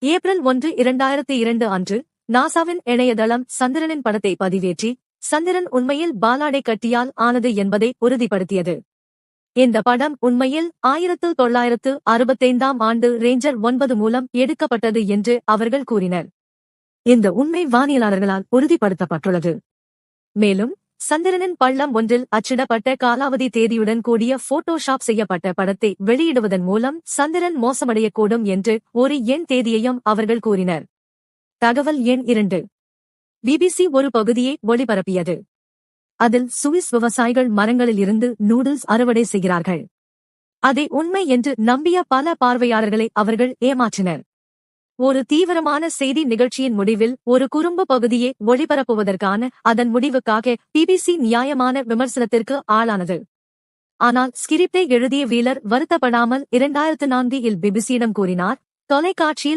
April 1, 2002 அன்று நாசாவின் இணையதளம் சந்திரனின் படத்தை பதிவேற்றி, சந்திரன் உண்மையில் பாலாடை கட்டியால் ஆனது என்பதை உறுதிப்படுத்தியது. இந்த படம் உண்மையில் 1965ஆம் ஆண்டு ரேஞ்சர் 9 மூலம் எடுக்கப்பட்டது என்று அவர்கள் கூறினர். இந்த உண்மை வானியலாளர்களால் உறுதிப்படுத்தப்பட்டுள்ளது. மேலும், சந்திரனின் பள்ளம் ஒன்றில் அச்சிடப்பட்ட காலாவதி தேதியுடன் கூடிய போட்டோஷாப் செய்யப்பட்ட படத்தை வெளியிடுவதன் மூலம் சந்திரன் மோசமடையக்கூடும் என்று ஒரு எண் தேதியையும் அவர்கள் கூறினர். தகவல் எண் 2. பிபிசி ஒரு பகுதியை ஒளிபரப்பியது. அதில் சுவிஸ் விவசாயிகள் மரங்களில் இருந்து நூடுல்ஸ் அறுவடை செய்கிறார்கள். அதை உண்மை என்று நம்பிய பல பார்வையாளர்களை அவர்கள் ஏமாற்றினர். ஒரு தீவிரமான செய்தி நிகழ்ச்சியின் முடிவில் ஒரு குறும்பு பகுதியை ஒளிபரப்புவதற்கான அதன் முடிவுக்காக பிபிசி நியாயமான விமர்சனத்திற்கு ஆளானது. ஆனால் ஸ்கிரிப்டை எழுதிய வீலர் வருத்தப்படாமல் 2004 இல் பிபிசியிடம் கூறினார், தொலைக்காட்சியில்